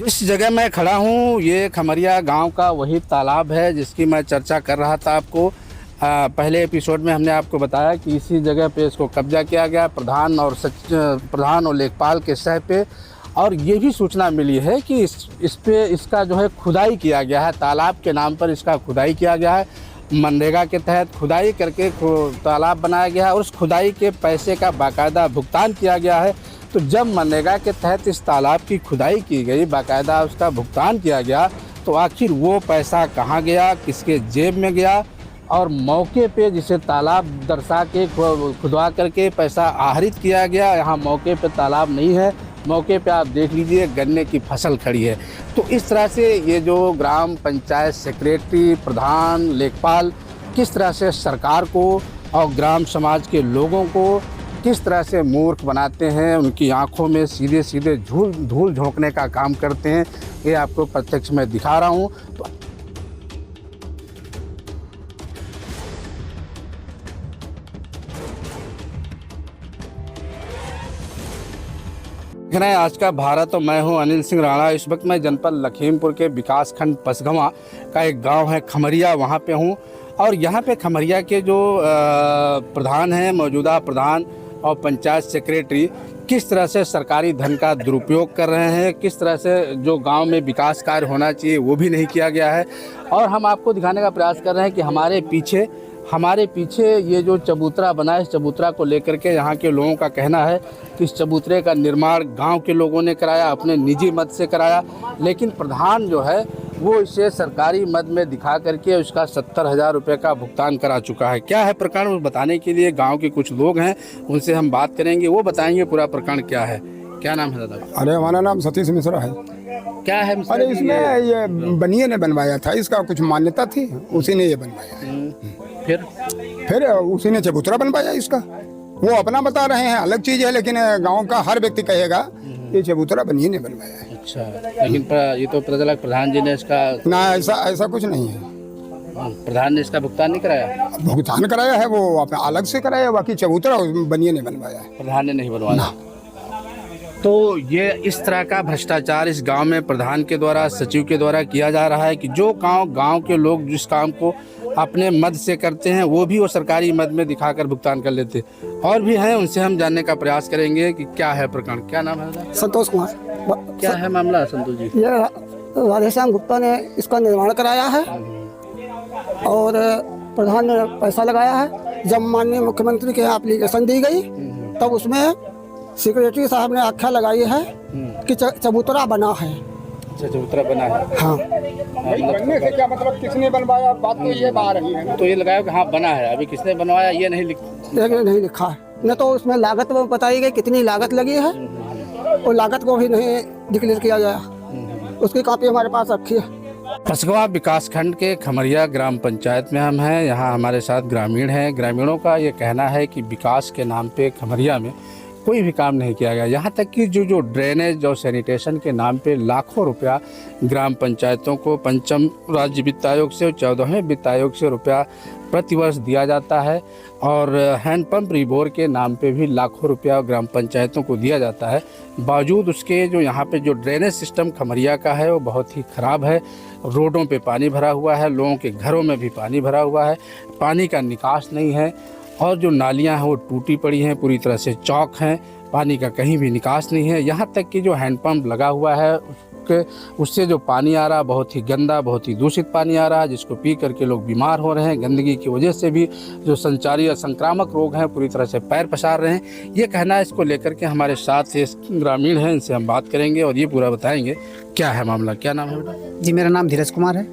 जिस जगह मैं खड़ा हूँ ये खमरिया गांव का वही तालाब है जिसकी मैं चर्चा कर रहा था आपको। पहले एपिसोड में हमने आपको बताया कि इसी जगह पे इसको कब्जा किया गया प्रधान और लेखपाल के सह पे। और ये भी सूचना मिली है कि इसका जो है खुदाई किया गया है, तालाब के नाम पर इसका खुदाई किया गया है। मनरेगा के तहत खुदाई करके तालाब बनाया गया है और उस खुदाई के पैसे का बाकायदा भुगतान किया गया है। तो जब मनरेगा के तहत इस तालाब की खुदाई की गई, बाकायदा उसका भुगतान किया गया, तो आखिर वो पैसा कहाँ गया, किसके जेब में गया। और मौके पे जिसे तालाब दर्शा के खुदवा करके पैसा आहरित किया गया, यहाँ मौके पे तालाब नहीं है, मौके पे आप देख लीजिए गन्ने की फसल खड़ी है। तो इस तरह से ये जो ग्राम पंचायत सेक्रेटरी, प्रधान, लेखपाल किस तरह से सरकार को और ग्राम समाज के लोगों को किस तरह से मूर्ख बनाते हैं, उनकी आंखों में सीधे सीधे धूल झोंकने का काम करते हैं, ये आपको प्रत्यक्ष में दिखा रहा हूँ। तो आज का भारत और मैं हूं अनिल सिंह राणा। इस वक्त मैं जनपद लखीमपुर के विकासखंड पसगवां का एक गांव है खमरिया, वहां पे हूं। और यहां पे खमरिया के जो प्रधान हैं, मौजूदा प्रधान और पंचायत सेक्रेटरी किस तरह से सरकारी धन का दुरुपयोग कर रहे हैं, किस तरह से जो गांव में विकास कार्य होना चाहिए वो भी नहीं किया गया है। और हम आपको दिखाने का प्रयास कर रहे हैं कि हमारे पीछे ये जो चबूतरा बना है, इस चबूतरा को लेकर के यहाँ के लोगों का कहना है कि इस चबूतरे का निर्माण गांव के लोगों ने कराया, अपने निजी मद से कराया। लेकिन प्रधान जो है वो इसे सरकारी मद में दिखा करके उसका 70,000 रुपये का भुगतान करा चुका है। क्या है प्रकरण, वो बताने के लिए गांव के कुछ लोग हैं, उनसे हम बात करेंगे, वो बताएंगे पूरा प्रकरण क्या है। क्या नाम है दादा? अरे हमारा नाम सतीश मिश्रा है। क्या है? अरे इसमें ये बनिए ने बनवाया था, इसका कुछ मान्यता थी, उसी ने ये बनवाया। फिर उसी ने चबूतरा बनवाया इसका। वो अपना बता रहे हैं, अलग चीज है, लेकिन गांव का हर व्यक्ति कहेगा ये चबूतरा बनिए ने बनवाया है। अच्छा, लेकिन ये तो पता चला प्रधान जी ने इसका ना, ऐसा कुछ नहीं है। प्रधान ने इसका भुगतान नहीं कराया? भुगतान कराया है वो अपने अलग से कराया, बाकी चबूतरा बनिए ने बनवाया है, प्रधान ने नहीं बनवाया। तो ये इस तरह का भ्रष्टाचार इस गांव में प्रधान के द्वारा, सचिव के द्वारा किया जा रहा है कि जो गांव के लोग जिस काम को अपने मद से करते हैं वो भी वो सरकारी मद में दिखाकर भुगतान कर लेते हैं। और भी हैं, उनसे हम जानने का प्रयास करेंगे कि क्या है प्रकरण। क्या नाम है? संतोष कुमार। क्या है मामला संतोष जी? ये राधेश्याम गुप्ता ने इसका निर्माण कराया है और प्रधान ने पैसा लगाया है। जब माननीय मुख्यमंत्री के यहाँ एप्लीकेशन दी गई तब उसमें सेक्रेटरी साहब ने आख्या लगाई है कि चबूतरा बना है। चबूतरा बना है? हाँ। बनने से क्या मतलब, किसने बनवाया, बात तो ये बाहर रही है। तो ये लगाया कि हाँ बना है, अभी किसने बनवाया ये नहीं लिखा है। न तो उसमें लागत बताई गई कितनी लागत लगी है, और लागत को भी नहीं डिक्लेयर किया गया। उसकी कॉपी हमारे पास रखी है। पसगवां विकासखंड के खमरिया ग्राम पंचायत में हम हैं। यहाँ हमारे साथ ग्रामीण हैं। ग्रामीणों का ये कहना है कि विकास के नाम पे खमरिया में कोई भी काम नहीं किया गया। यहाँ तक कि जो ड्रेनेज और सैनिटेशन के नाम पे लाखों रुपया ग्राम पंचायतों को पंचम राज्य वित्त आयोग से और 14वें वित्त आयोग से रुपया प्रतिवर्ष दिया जाता है। और हैंडपम्प रिबोर के नाम पे भी लाखों रुपया ग्राम पंचायतों को दिया जाता है। बावजूद उसके जो यहाँ पे जो ड्रेनेज सिस्टम खमरिया का है वो बहुत ही ख़राब है। रोडों पे पानी भरा हुआ है, लोगों के घरों में भी पानी भरा हुआ है, पानी का निकास नहीं है। और जो नालियां हैं वो टूटी पड़ी हैं, पूरी तरह से चौक हैं, पानी का कहीं भी निकास नहीं है। यहाँ तक कि जो हैंडपम्प लगा हुआ है उससे जो पानी आ रहा बहुत ही गंदा, बहुत ही दूषित पानी आ रहा है, जिसको पी करके लोग बीमार हो रहे हैं। गंदगी की वजह से भी जो संचारी या संक्रामक रोग हैं पूरी तरह से पैर पसार रहे हैं। ये कहना है, इसको लेकर के हमारे साथ ये ग्रामीण हैं, इनसे हम बात करेंगे और ये पूरा बताएंगे क्या है मामला। क्या नाम है बेटा? जी मेरा नाम धीरज कुमार है।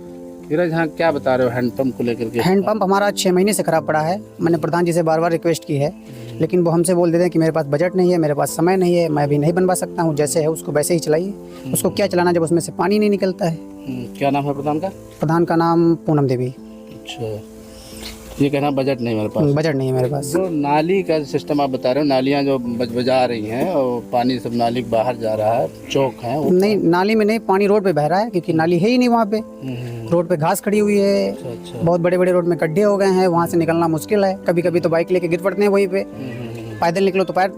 धीरज, हाँ क्या बता रहे हो हैंडपम्प को लेकर के? हैंडपम्प हमारा 6 महीने से खराब पड़ा है। मैंने प्रधान जी से बार रिक्वेस्ट की है, लेकिन वो हमसे बोल देते हैं कि मेरे पास बजट नहीं है, मेरे पास समय नहीं है, मैं अभी नहीं बनवा सकता हूँ। जैसे है उसको वैसे ही चलाइए। उसको क्या चलाना जब उसमें से पानी नहीं निकलता है। क्या नाम है प्रधान का? प्रधान का नाम पूनम देवी। अच्छा, ये कहना बजट नहीं मेरे पास? बजट नहीं है मेरे पास। जो नाली का सिस्टम आप बता रहे हो, नालियाँ जो बजा रही हैं और पानी सब नाली बाहर जा रहा है, चौक है नहीं, नाली में नहीं, पानी रोड पे बह रहा है क्योंकि नाली है ही नहीं वहाँ पे। रोड पे घास खड़ी हुई है। अच्छा। बहुत बड़े बड़े रोड में गड्ढे हो गए हैं, वहाँ से निकलना मुश्किल है। कभी कभी तो बाइक लेके गिर पड़ते हैं वहीं पे। पैदल निकलो तो पैर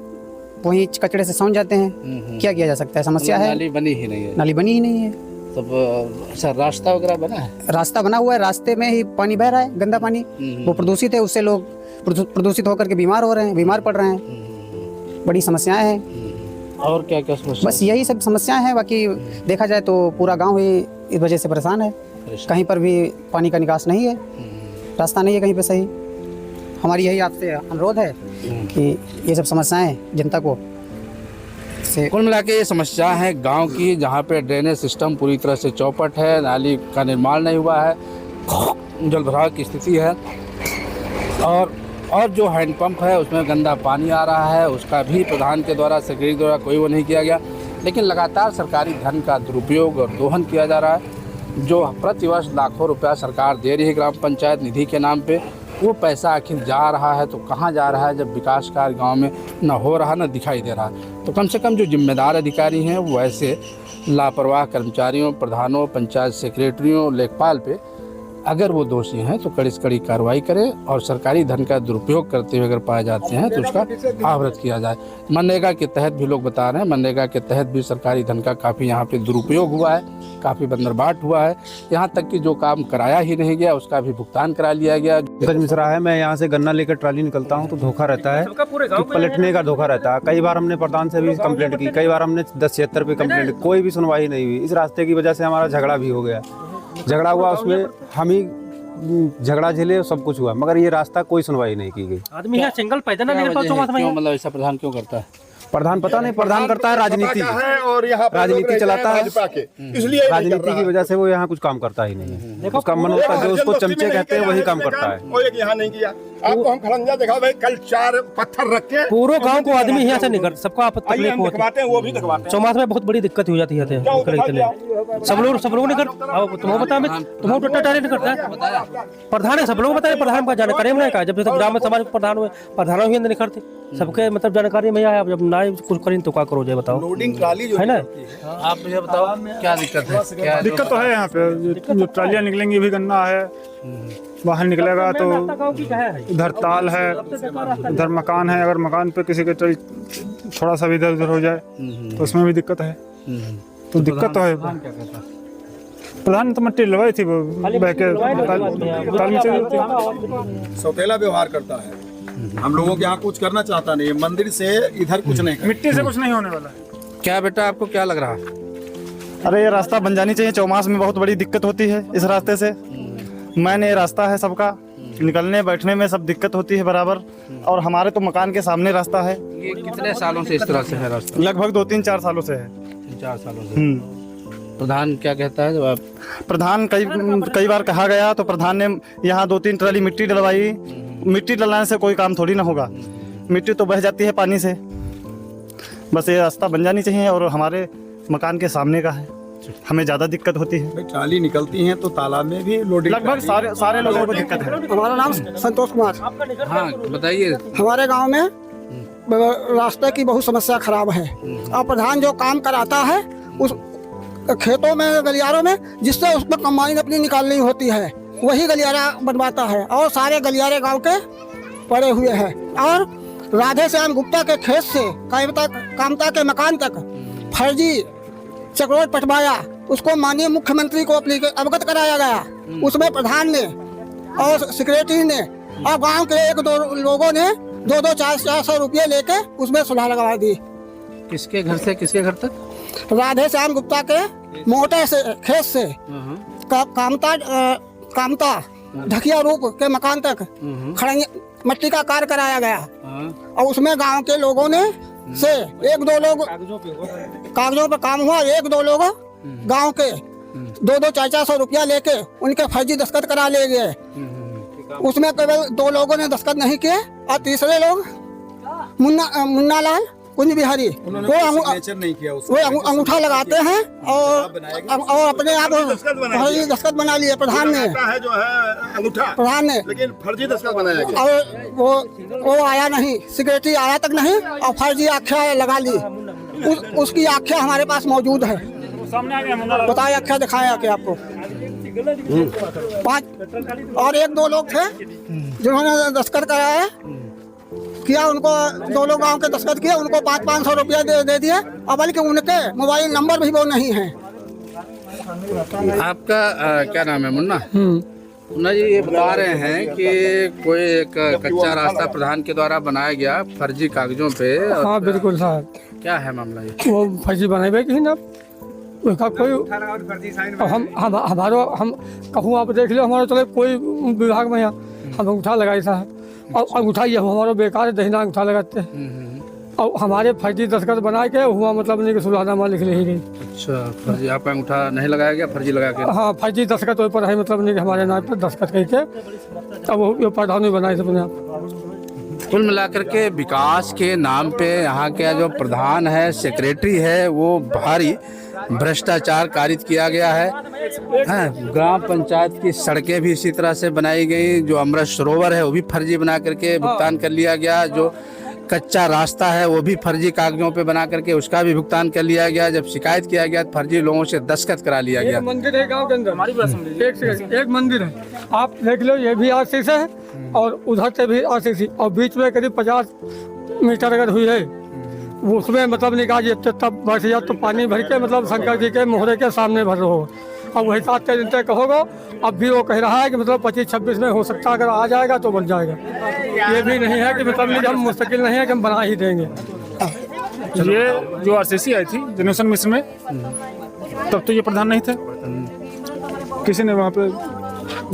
वहीं कचड़े से सौंध जाते हैं। क्या किया जा सकता है, समस्या है। नाली बनी ही नहीं है। नाली बनी ही नहीं है। तब सर रास्ता वगैरह बना है? रास्ता बना हुआ है, रास्ते में ही पानी बह रहा है, गंदा पानी। वो प्रदूषित है, उससे लोग प्रदूषित होकर के बीमार हो रहे हैं, बीमार पड़ रहे हैं। बड़ी समस्याएं हैं। और क्या क्या समस्या? बस यही सब समस्याएं हैं। बाकी देखा जाए तो पूरा गांव ही इस वजह से परेशान है। कहीं पर भी पानी का निकास नहीं है, रास्ता नहीं है कहीं पे सही। हमारी यही आपसे अनुरोध है कि ये सब समस्याएं जनता को से कुल मिला के ये समस्या है गांव की, जहां पे ड्रेनेज सिस्टम पूरी तरह से चौपट है, नाली का निर्माण नहीं हुआ है, जल भराव की स्थिति है, और जो हैंडपंप है उसमें गंदा पानी आ रहा है, उसका भी प्रधान के द्वारा, सेक्रेटरी द्वारा कोई वो नहीं किया गया। लेकिन लगातार सरकारी धन का दुरुपयोग और दोहन किया जा रहा है। जो प्रतिवर्ष लाखों रुपया सरकार दे रही है ग्राम पंचायत निधि के नाम पे, वो पैसा आखिर जा रहा है तो कहाँ जा रहा है, जब विकास कार्य गांव में न हो रहा न दिखाई दे रहा। तो कम से कम जो जिम्मेदार अधिकारी हैं वो ऐसे लापरवाह कर्मचारियों, प्रधानों, पंचायत सेक्रेटरियों, लेखपाल पे अगर वो दोषी हैं तो कड़ी से कड़ी कार्रवाई करें, और सरकारी धन का दुरुपयोग करते हुए अगर पाए जाते हैं तो उसका आवृत किया जाए। मनरेगा के तहत भी लोग बता रहे हैं, मनरेगा के तहत भी सरकारी धन का काफ़ी यहाँ पे दुरुपयोग हुआ है, काफ़ी बंदरबाट हुआ है। यहाँ तक कि जो काम कराया ही नहीं गया उसका भी भुगतान करा लिया गया। पंकज मिश्रा है। मैं यहाँ से गन्ना लेकर ट्राली निकलता हूँ तो धोखा रहता है कि पलटने का धोखा रहता है। कई बार हमने प्रधान से भी कंप्लेंट की, कई बार हमने 1076 पे कंप्लेंट की, कोई भी सुनवाई नहीं हुई। इस रास्ते की वजह से हमारा झगड़ा भी हो गया। झगड़ा हुआ, उसमें हम ही झगड़ा झेले, सब कुछ हुआ, मगर ये रास्ता कोई सुनवाई नहीं की गई। आदमी यहाँ सिंगल पैदल ना निकल पाता। क्यों, मतलब ऐसा प्रधान क्यों करता है? प्रधान पता नहीं, प्रधान करता है राजनीति, और यहाँ राजनीति चलाता है, इसलिए राजनीति की वजह से वो यहाँ कुछ काम करता ही नहीं है। उसका मन होता है, जो उसको चमचे कहते हैं वही काम करता है। वो एक यहाँ नहीं किया। आपको हम खड़ंजा दिखा भाई, कल 4 पत्थर रख के पूरे गांव को आदमी यहाँ से निकल, सबको आप तकलीफ हम होती दिखवाते हैं, वो भी दिखवाते हैं। चौमास में बहुत बड़ी दिक्कत हो जाती है। सब लोग नहीं कर, तुम्हें बता, तुम्हें टट्टा टाली नहीं करता है। प्रधान है, सब लोग बताए, प्रधान का जानकारी में कहा, जब तक ग्राम समाज के प्रधान हुए, प्रधान ही नहीं करते, सबके मतलब जानकारी में आया। जब ना कुछ करें तो क्या करो, जाए बताओ। लोडिंग ट्राली जो है ना, आप मुझे बताओ क्या दिक्कत है? क्या दिक्कत तो है यहाँ पे, जो ट्रालियाँ निकलेंगी भी गन्ना है, बाहर निकलेगा तो इधर ताल है, इधर मकान है। अगर मकान पे किसी के थोड़ा सा भी इधर उधर हो जाए तो उसमें भी दिक्कत है। तो दिक्कत तो है। प्रधान तो मट्टी लवाई थी, वो बह के ताल में चली थी। सौतेला व्यवहार करता है। हम लोगों के यहाँ कुछ करना चाहता नहीं, मंदिर से इधर कुछ नहीं, मिट्टी से कुछ नहीं होने वाला। क्या बेटा, आपको क्या लग रहा है? अरे ये रास्ता बन जानी चाहिए। चौमास में बहुत बड़ी दिक्कत होती है इस रास्ते से। मैंने रास्ता है सबका, निकलने बैठने में सब दिक्कत होती है बराबर। और हमारे तो मकान के सामने रास्ता है। ये कितने सालों से इस तरह से है रास्ता? लगभग 2-3-4 सालों से है। 3-4 सालों से। प्रधान क्या कहता है? जब आप प्रधान कई बार कहा गया तो प्रधान ने यहाँ 2-3 ट्राली मिट्टी डलवाई। मिट्टी डलवाने से कोई काम थोड़ी ना होगा, मिट्टी तो बह जाती है पानी से। बस ये रास्ता बन जानी चाहिए, और हमारे मकान के सामने का है, हमें ज़्यादा दिक्कत होती है। ट्राली निकलती है तो तालाब में भी लोडिंग, लगभग सारे लोगों को दिक्कत है। हमारा नाम संतोष कुमार। हाँ बताइए। हमारे गांव में रास्ते की बहुत समस्या खराब है, और प्रधान जो काम कराता है उस खेतों में, गलियारों में, जिससे उसमें कमाई अपनी निकालनी होती है, वही गलियारा बनवाता है। और सारे गलियारे गांव के पड़े हुए हैं। और राधे श्याम गुप्ता के खेत से कामता के मकान तक फर्जी चक्रोट पटवाया, उसको माननीय मुख्यमंत्री को अवगत कराया गया। उसमें प्रधान ने और सेक्रेटरी ने और गांव के 1-2 लोगों ने 2-2, 400 रुपये लेके उसमें सुलह लगवा दी। किसके घर से किसके घर तक? राधे श्याम गुप्ता के मोटे से खेत से कामता ढकिया रूप के मकान तक मट्टी का कार्य कराया गया। और उसमें गांव के लोगों ने से 1-2 लोग कागजों पर काम हुआ। 1-2 लोग गांव के 2-2, 400 रुपया लेके उनके फर्जी दस्तखत करा ले गए। उसमें केवल 2 लोगों ने दस्तखत नहीं किए, और तीसरे लोग मुन्ना लाल कुंज बिहारी, वो अंगूठा लगाते हैं और अपने आप फर्जी दस्तखत बना लिए प्रधान ने। जो है अंगूठा प्रधान ने, लेकिन फर्जी दस्तखत बनाया गया। और वो आया नहीं, सेक्रेटरी आया तक नहीं, और फर्जी आख्या लगा ली। उसकी आख्या हमारे पास मौजूद है। बताइए, आख्या दिखाएं आके आपको। 5 और 1-2 लोग थे जिन्होंने दस्तखत कराया किया, उनको 2 लोग गाँव के दस्तखत किए, उनको 500-500 रुपया दे दिए, और बल्कि उनके मोबाइल नंबर भी वो नहीं है। आपका क्या नाम है? मुन्ना। मुन्ना जी, ये बता रहे हैं कि कोई एक कच्चा रास्ता प्रधान के द्वारा बनाया गया फर्जी कागजों पे। हाँ बिल्कुल साहब, क्या है मामला ये? वो फर्जी बनाए हुए कि ना उसका कोई हम हमारो हम कहूँ आप देख लो, हमारा चले कोई विभाग में यहाँ हम अंगूठा लगाई था, और अंगूठा ये हमारा बेकार दहिना अंगूठा लगाते हैं, और हमारे फर्जी दस्तखत बना के हुआ, मतलब नहीं कि सुलहनामा लिख ले ही गई। अच्छा, फर्जी आपका अंगूठा नहीं लगाया गया, फर्जी लगा के? हाँ, फर्जी दस्तखत ऊपर है, मतलब नहीं कि हमारे नाम पर दस्तखत करके अब वो प्रधान भी बनाए थे अपने आप। कुल मिलाकर के विकास के नाम पे यहाँ के जो प्रधान है, सेक्रेटरी है, वो भारी भ्रष्टाचार कारित किया गया है। ग्राम पंचायत की सड़कें भी इसी तरह से बनाई गई, जो अमृत सरोवर है वो भी फर्जी बना करके भुगतान कर लिया गया, जो कच्चा रास्ता है वो भी फर्जी कागजों पे बना करके उसका भी भुगतान कर लिया गया। जब शिकायत किया गया तो फर्जी लोगों से दस्तखत करा लिया गया। मंदिर है गांव के अंदर, एक मंदिर है, आप देख लो, ये भी आरसीसी है और उधर से भी आरसीसी, और बीच में करीब 50 मीटर अगर हुई है, उसमें मतलब निकाल तब बस या तो पानी भर के मतलब शंकर जी के मोहरे के सामने भर रहो, और वही 7 दिन तक कहोगे। अब भी वो कह रहा है कि मतलब 25-26 में हो सकता है, अगर आ जाएगा तो बन जाएगा। ये भी नहीं है कि मतलब नहीं, हम मुस्तकिल नहीं है कि हम बना ही देंगे। ये जो आरसीसी आई थी जनरेशन मिशन में, तब तो ये प्रधान नहीं थे, किसी ने वहाँ पे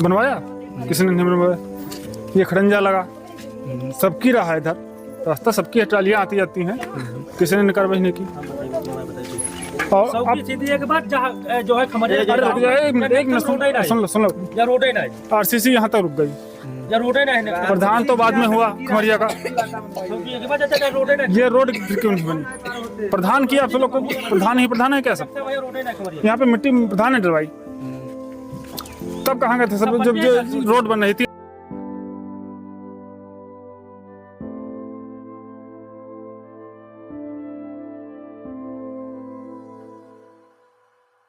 बनवाया, किसी ने नहीं बनवाया, ये खड़ंजा लगा, सबकी रहा है इधर रास्ता, सबकी ट्रालियाँ आती जाती हैं, किसी ने कार्रवाई नहीं की। और अब के बाद जो है सुन लो, आरसीसी यहाँ तक रुक गई, प्रधान तो बाद में हुआ खमरिया का, ये रोड क्यों नहीं बनी? प्रधान किया, आप सब लोग को प्रधान ही प्रधान है क्या सब? यहाँ पे मिट्टी प्रधान ने डलवाई, तब कहाँ गए थे सब? जब जो रोड बन रही थी